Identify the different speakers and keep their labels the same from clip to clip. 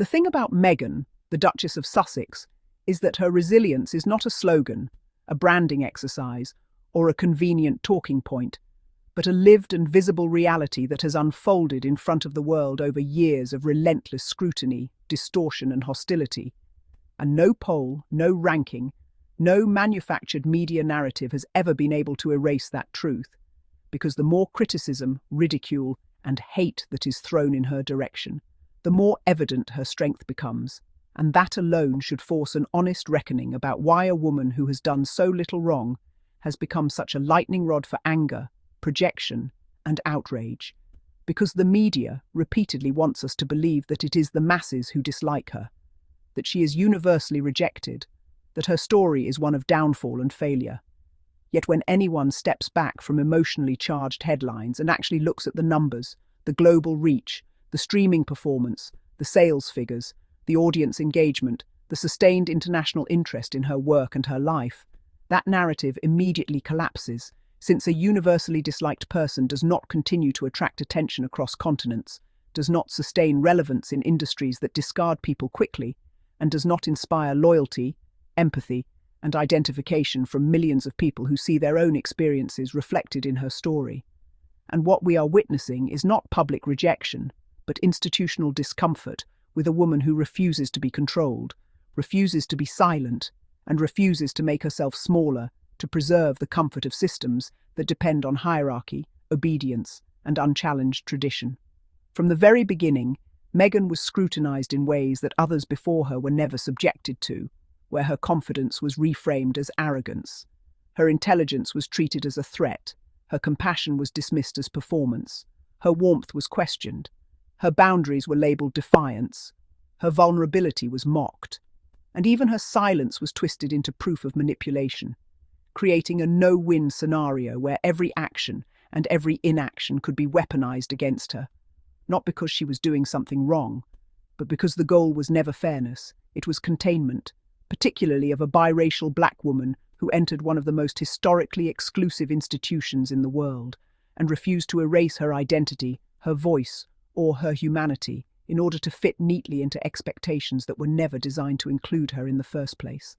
Speaker 1: The thing about Meghan, the Duchess of Sussex, is that her resilience is not a slogan, a branding exercise, or a convenient talking point, but a lived and visible reality that has unfolded in front of the world over years of relentless scrutiny, distortion, and hostility. And no poll, no ranking, no manufactured media narrative has ever been able to erase that truth, because the more criticism, ridicule, and hate that is thrown in her direction, the more evident her strength becomes, and that alone should force an honest reckoning about why a woman who has done so little wrong has become such a lightning rod for anger, projection, and outrage, because the media repeatedly wants us to believe that it is the masses who dislike her, that she is universally rejected, that her story is one of downfall and failure. Yet when anyone steps back from emotionally charged headlines and actually looks at the numbers, the global reach, the streaming performance, the sales figures, the audience engagement, the sustained international interest in her work and her life, that narrative immediately collapses, since a universally disliked person does not continue to attract attention across continents, does not sustain relevance in industries that discard people quickly, and does not inspire loyalty, empathy, and identification from millions of people who see their own experiences reflected in her story. And what we are witnessing is not public rejection, but institutional discomfort with a woman who refuses to be controlled, refuses to be silent, and refuses to make herself smaller to preserve the comfort of systems that depend on hierarchy, obedience, and unchallenged tradition. From the very beginning, Meghan was scrutinized in ways that others before her were never subjected to, where her confidence was reframed as arrogance. Her intelligence was treated as a threat, her compassion was dismissed as performance, her warmth was questioned, her boundaries were labeled defiance, her vulnerability was mocked, and even her silence was twisted into proof of manipulation, creating a no-win scenario where every action and every inaction could be weaponized against her, not because she was doing something wrong, but because the goal was never fairness, it was containment, particularly of a biracial black woman who entered one of the most historically exclusive institutions in the world and refused to erase her identity, her voice, or her humanity in order to fit neatly into expectations that were never designed to include her in the first place.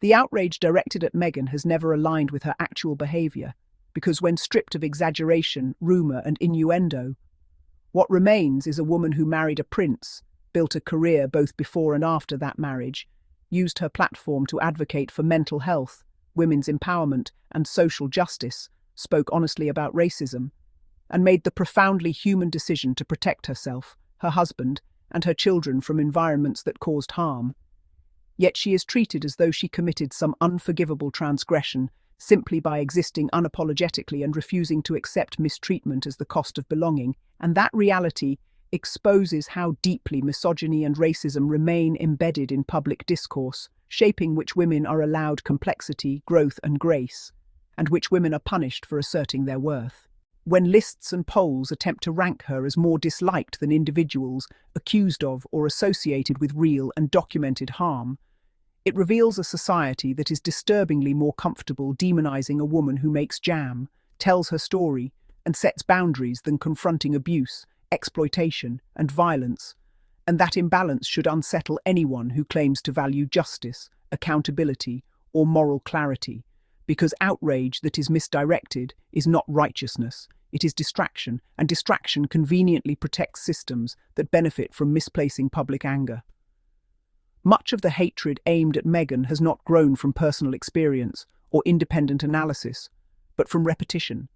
Speaker 1: The outrage directed at Meghan has never aligned with her actual behavior, because when stripped of exaggeration, rumor, and innuendo, what remains is a woman who married a prince, built a career both before and after that marriage, used her platform to advocate for mental health, women's empowerment, and social justice, spoke honestly about racism, and made the profoundly human decision to protect herself, her husband, and her children from environments that caused harm. Yet she is treated as though she committed some unforgivable transgression simply by existing unapologetically and refusing to accept mistreatment as the cost of belonging, and that reality exposes how deeply misogyny and racism remain embedded in public discourse, shaping which women are allowed complexity, growth, and grace, and which women are punished for asserting their worth. When lists and polls attempt to rank her as more disliked than individuals accused of or associated with real and documented harm, it reveals a society that is disturbingly more comfortable demonizing a woman who makes jam, tells her story, and sets boundaries than confronting abuse, exploitation, and violence, and that imbalance should unsettle anyone who claims to value justice, accountability, or moral clarity, because outrage that is misdirected is not righteousness, it is distraction, and distraction conveniently protects systems that benefit from misplacing public anger. Much of the hatred aimed at Meghan has not grown from personal experience or independent analysis, but from repetition,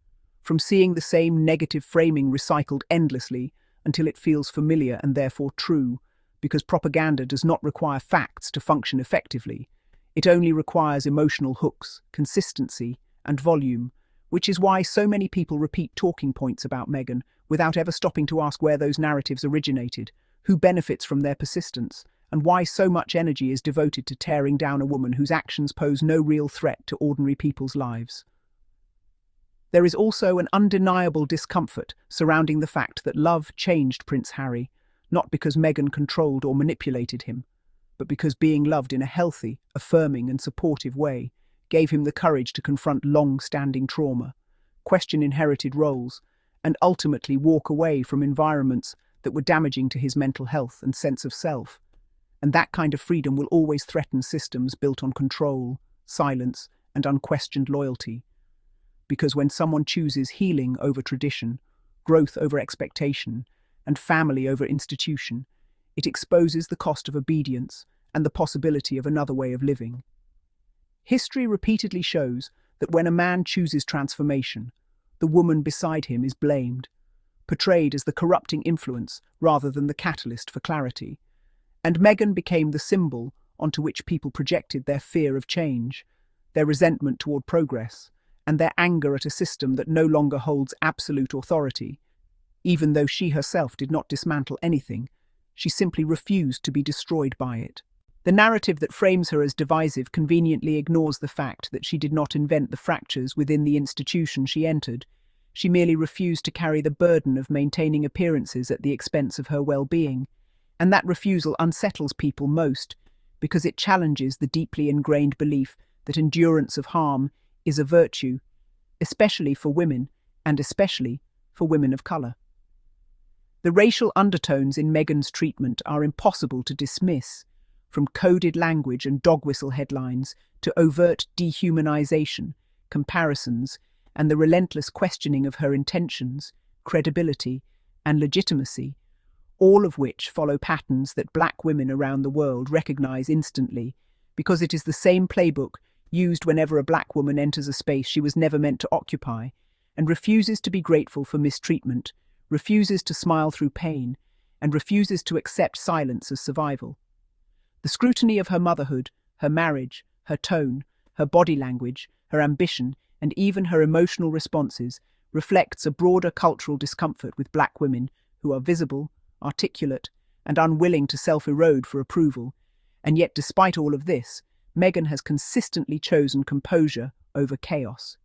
Speaker 1: from seeing the same negative framing recycled endlessly until it feels familiar and therefore true, because propaganda does not require facts to function effectively. It only requires emotional hooks, consistency, and volume, which is why so many people repeat talking points about Meghan without ever stopping to ask where those narratives originated, who benefits from their persistence, and why so much energy is devoted to tearing down a woman whose actions pose no real threat to ordinary people's lives. There is also an undeniable discomfort surrounding the fact that love changed Prince Harry, not because Meghan controlled or manipulated him, but because being loved in a healthy, affirming, and supportive way gave him the courage to confront long-standing trauma, question inherited roles, and ultimately walk away from environments that were damaging to his mental health and sense of self. And that kind of freedom will always threaten systems built on control, silence, and unquestioned loyalty. Because when someone chooses healing over tradition, growth over expectation, and family over institution, it exposes the cost of obedience and the possibility of another way of living. History repeatedly shows that when a man chooses transformation, the woman beside him is blamed, portrayed as the corrupting influence rather than the catalyst for clarity. And Meghan became the symbol onto which people projected their fear of change, their resentment toward progress, and their anger at a system that no longer holds absolute authority. Even though she herself did not dismantle anything, she simply refused to be destroyed by it. The narrative that frames her as divisive conveniently ignores the fact that she did not invent the fractures within the institution she entered. She merely refused to carry the burden of maintaining appearances at the expense of her well-being. And that refusal unsettles people most, because it challenges the deeply ingrained belief that endurance of harm is a virtue, especially for women, and especially for women of colour. The racial undertones in Meghan's treatment are impossible to dismiss, from coded language and dog whistle headlines to overt dehumanization, comparisons, and the relentless questioning of her intentions, credibility, and legitimacy, all of which follow patterns that black women around the world recognize instantly, because it is the same playbook used whenever a black woman enters a space she was never meant to occupy, and refuses to be grateful for mistreatment, refuses to smile through pain, and refuses to accept silence as survival. The scrutiny of her motherhood, her marriage, her tone, her body language, her ambition, and even her emotional responses reflects a broader cultural discomfort with black women who are visible, articulate, and unwilling to self-erode for approval. And yet, despite all of this, Meghan has consistently chosen composure over chaos,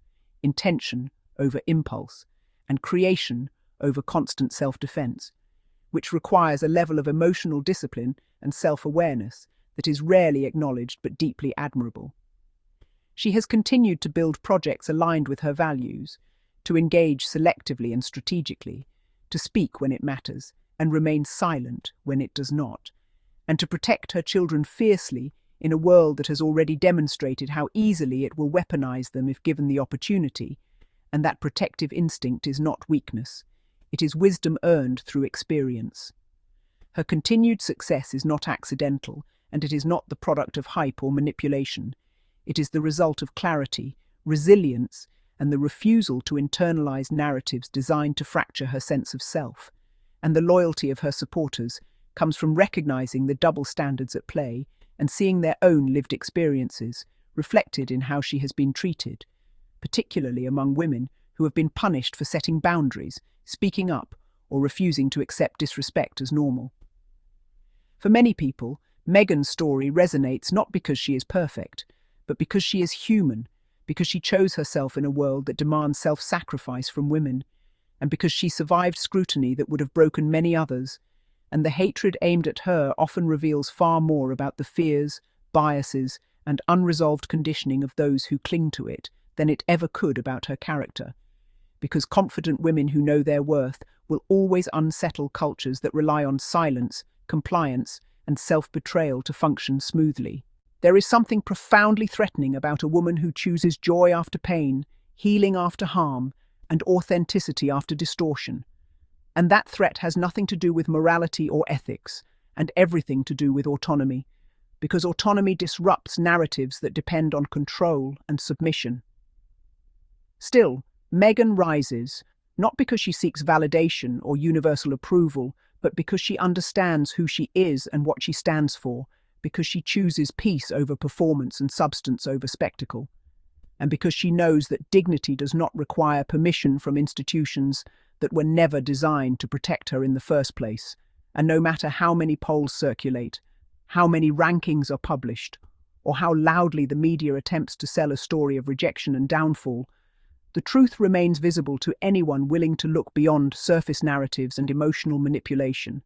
Speaker 1: intention over impulse, and creation over constant self-defense, which requires a level of emotional discipline and self-awareness that is rarely acknowledged but deeply admirable. She has continued to build projects aligned with her values, to engage selectively and strategically, to speak when it matters and remain silent when it does not, and to protect her children fiercely in a world that has already demonstrated how easily it will weaponize them if given the opportunity, and that protective instinct is not weakness. It is wisdom earned through experience. Her continued success is not accidental, and it is not the product of hype or manipulation. It is the result of clarity, resilience, and the refusal to internalize narratives designed to fracture her sense of self. And the loyalty of her supporters comes from recognizing the double standards at play and seeing their own lived experiences reflected in how she has been treated, particularly among women who have been punished for setting boundaries, speaking up, or refusing to accept disrespect as normal. For many people, Meghan's story resonates not because she is perfect, but because she is human, because she chose herself in a world that demands self-sacrifice from women, and because she survived scrutiny that would have broken many others, and the hatred aimed at her often reveals far more about the fears, biases, and unresolved conditioning of those who cling to it than it ever could about her character. Because confident women who know their worth will always unsettle cultures that rely on silence, compliance, and self-betrayal to function smoothly. There is something profoundly threatening about a woman who chooses joy after pain, healing after harm, and authenticity after distortion. And that threat has nothing to do with morality or ethics, and everything to do with autonomy, because autonomy disrupts narratives that depend on control and submission. Still, Meghan rises, not because she seeks validation or universal approval, but because she understands who she is and what she stands for, because she chooses peace over performance and substance over spectacle, and because she knows that dignity does not require permission from institutions that were never designed to protect her in the first place. And no matter how many polls circulate, how many rankings are published, or how loudly the media attempts to sell a story of rejection and downfall, the truth remains visible to anyone willing to look beyond surface narratives and emotional manipulation.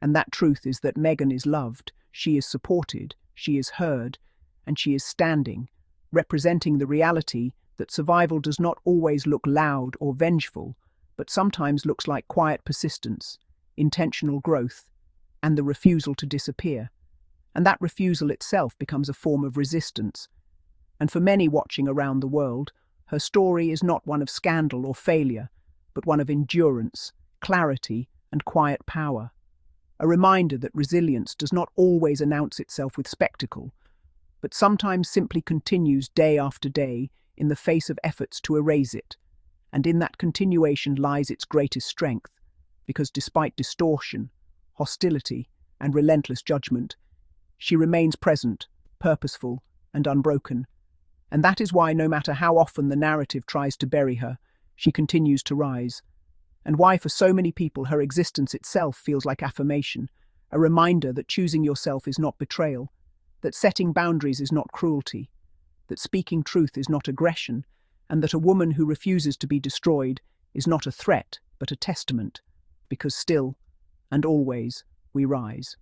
Speaker 1: And that truth is that Meghan is loved, she is supported, she is heard, and she is standing, representing the reality that survival does not always look loud or vengeful, but sometimes looks like quiet persistence, intentional growth, and the refusal to disappear. And that refusal itself becomes a form of resistance. And for many watching around the world, her story is not one of scandal or failure, but one of endurance, clarity, and quiet power. A reminder that resilience does not always announce itself with spectacle, but sometimes simply continues day after day in the face of efforts to erase it. And in that continuation lies its greatest strength, because despite distortion, hostility, and relentless judgment, she remains present, purposeful, and unbroken. And that is why, no matter how often the narrative tries to bury her, she continues to rise. And why, for so many people, her existence itself feels like affirmation, a reminder that choosing yourself is not betrayal, that setting boundaries is not cruelty, that speaking truth is not aggression, and that a woman who refuses to be destroyed is not a threat, but a testament, because still and always we rise.